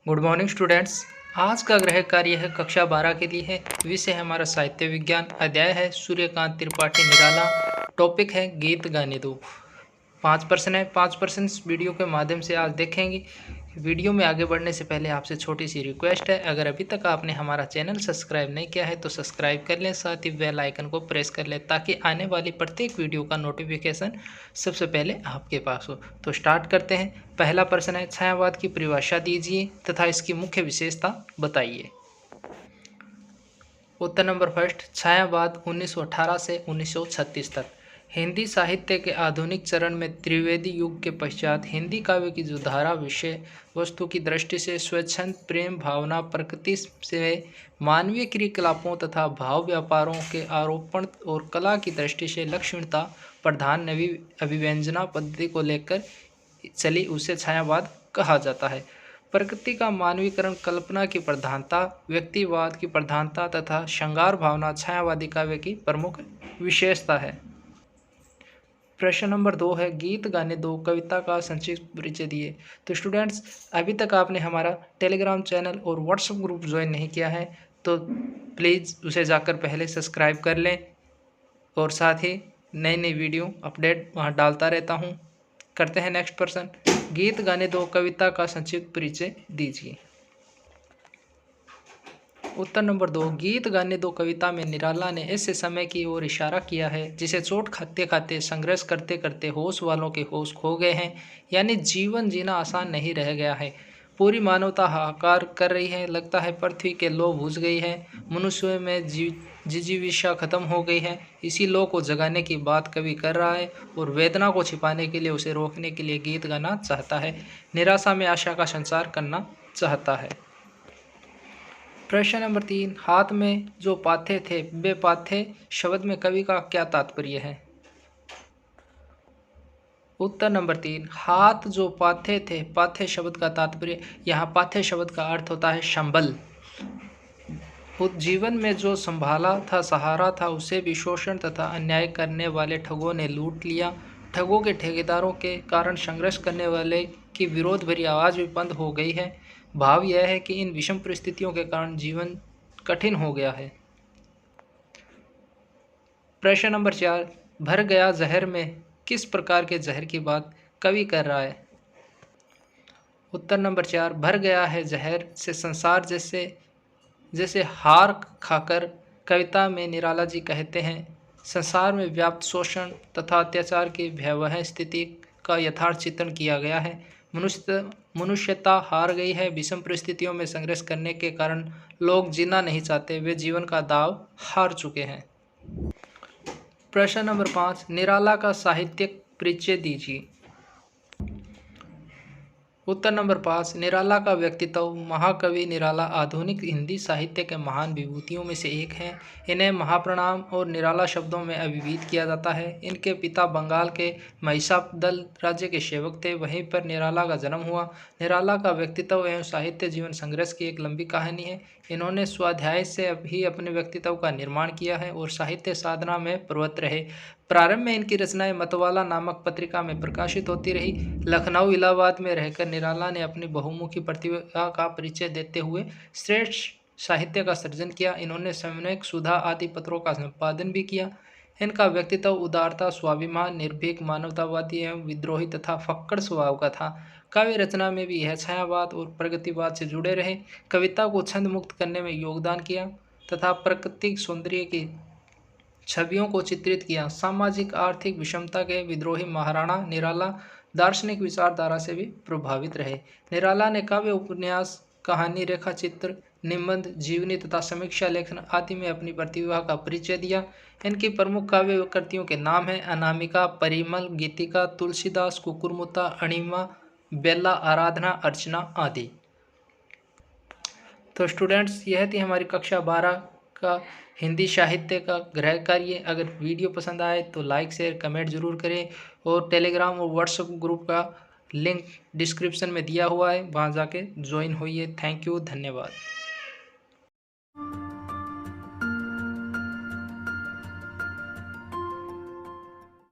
Good morning students. आज का गृह कार्य है कक्षा 12 के लिए है। विषय है हमारा साहित्य विज्ञान। अध्याय है सूर्यकांत त्रिपाठी निराला। टॉपिक है गीत गाने दो। 5 प्रश्न है। 5 प्रश्न इस वीडियो के माध्यम से आज देखेंगे। वीडियो में आगे बढ़ने से पहले आपसे छोटी सी रिक्वेस्ट है, अगर अभी तक आपने हमारा चैनल सब्सक्राइब नहीं किया है तो सब्सक्राइब कर लें, साथ ही बेल आइकन को प्रेस कर लें ताकि आने वाली प्रत्येक वीडियो का नोटिफिकेशन सबसे पहले आपके पास हो। तो स्टार्ट करते हैं। पहला प्रश्न है, छायावाद की परिभाषा दीजिए तथा इसकी मुख्य विशेषता बताइए। उत्तर नंबर फर्स्ट, छायावाद 1918 से 1936 तक। हिंदी साहित्य के आधुनिक चरण में त्रिवेदी युग के पश्चात हिंदी काव्य की जो धारा विषय वस्तु की दृष्टि से स्वच्छंद प्रेम भावना, प्रकृति से मानवीय क्रियाकलापों तथा भाव व्यापारों के आरोपण और कला की दृष्टि से लक्षणता प्रधान नवी अभिव्यंजना पद्धति को लेकर चली, उसे छायावाद कहा जाता है। प्रकृति का मानवीकरण, कल्पना की प्रधानता, व्यक्तिवाद की प्रधानता तथा श्रृंगार भावना छायावादी काव्य की प्रमुख विशेषता है। प्रश्न नंबर 2 है, गीत गाने दो कविता का संक्षिप्त परिचय दिए। तो स्टूडेंट्स, अभी तक आपने हमारा टेलीग्राम चैनल और व्हाट्सएप ग्रुप ज्वाइन नहीं किया है तो प्लीज़ उसे जाकर पहले सब्सक्राइब कर लें और साथ ही नई नई वीडियो अपडेट वहाँ डालता रहता हूँ। करते हैं नेक्स्ट प्रश्न, गीत गाने दो कविता का संक्षिप्त परिचय दीजिए। उत्तर नंबर 2, गीत गाने दो कविता में निराला ने ऐसे समय की ओर इशारा किया है जिसे चोट खाते खाते संघर्ष करते करते होश वालों के होश खो गए हैं, यानी जीवन जीना आसान नहीं रह गया है। पूरी मानवता हाहाकार कर रही है, लगता है पृथ्वी के लौ बुझ गई है, मनुष्य में जिजीविषा खत्म हो गई है। इसी लौ को जगाने की बात कवि कर रहा है और वेदना को छिपाने के लिए, उसे रोकने के लिए गीत गाना चाहता है। निराशा में आशा का संचार करना चाहता है। प्रश्न नंबर 3, हाथ में जो पाथे थे वे पाथे शब्द में कवि का क्या तात्पर्य है। उत्तर नंबर 3, हाथ जो पाथे थे, पाथे शब्द का तात्पर्य, यहाँ पाथे शब्द का अर्थ होता है संबल। जीवन में जो संभाला था, सहारा था, उसे भी शोषण तथा अन्याय करने वाले ठगों ने लूट लिया। ठगों के ठेकेदारों के कारण संघर्ष करने वाले की विरोध भरी आवाज़ भी बंद हो गई है। भाव यह है कि इन विषम परिस्थितियों के कारण जीवन कठिन हो गया है। प्रश्न नंबर 4, भर गया जहर में किस प्रकार के जहर की बात कवि कर रहा है। उत्तर नंबर 4, भर गया है जहर से संसार जैसे हार खाकर कविता में निराला जी कहते हैं, संसार में व्याप्त शोषण तथा अत्याचार की भयावह स्थिति का यथार्थ चित्रण किया गया है। मनुष्यता हार गई है। विषम परिस्थितियों में संघर्ष करने के कारण लोग जीना नहीं चाहते, वे जीवन का दाव हार चुके हैं। प्रश्न नंबर 5, निराला का साहित्यिक परिचय दीजिए। उत्तर नंबर 5, निराला का व्यक्तित्व। महाकवि निराला आधुनिक हिंदी साहित्य के महान विभूतियों में से एक हैं। इन्हें महाप्रणाम और निराला शब्दों में अभिहित किया जाता है। इनके पिता बंगाल के महिषादल राज्य के सेवक थे, वहीं पर निराला का जन्म हुआ। निराला का व्यक्तित्व एवं साहित्य जीवन संघर्ष की एक लंबी कहानी है। इन्होंने स्वाध्याय से भी अपने व्यक्तित्व का निर्माण किया है और साहित्य साधना में प्रवृत्त रहे। प्रारंभ में इनकी रचनाएं मतवाला नामक पत्रिका में प्रकाशित होती रही। लखनऊ इलाहाबाद में रहकर निराला ने अपनी बहुमुखी प्रतिभा का परिचय देते हुए श्रेष्ठ साहित्य का सृजन किया। इन्होंने समन्वयक, सुधा आदि पत्रों का संपादन भी किया। इनका व्यक्तित्व उदारता, स्वाभिमान, निर्भीक, मानवतावादी एवं विद्रोही तथा फक्कड़ स्वभाव का था। काव्य रचना में भी यह छायावाद और प्रगतिवाद से जुड़े रहे। कविता को छंद मुक्त करने में योगदान किया तथा प्राकृतिक सौंदर्य की छवियों को चित्रित किया। सामाजिक आर्थिक विषमता के विद्रोही महाराणा निराला दार्शनिक विचारधारा से भी प्रभावित रहे। निराला ने काव्य, उपन्यास, कहानी, रेखा चित्र, निबंध, जीवनी तथा समीक्षा लेखन आदि में अपनी प्रतिभा का परिचय दिया। इनकी प्रमुख काव्य कृतियों के नाम हैं अनामिका, परिमल, गीतिका, तुलसीदास, कुकुरमुत्ता, अणिमा, बेला, आराधना, अर्चना आदि। तो स्टूडेंट्स, यह थी हमारी कक्षा 12 का हिंदी साहित्य का गृह कार्य। अगर वीडियो पसंद आए तो लाइक शेयर कमेंट जरूर करें और टेलीग्राम और व्हाट्सएप ग्रुप का लिंक डिस्क्रिप्शन में दिया हुआ है, वहाँ जाके ज्वाइन होइए। थैंक यू, धन्यवाद।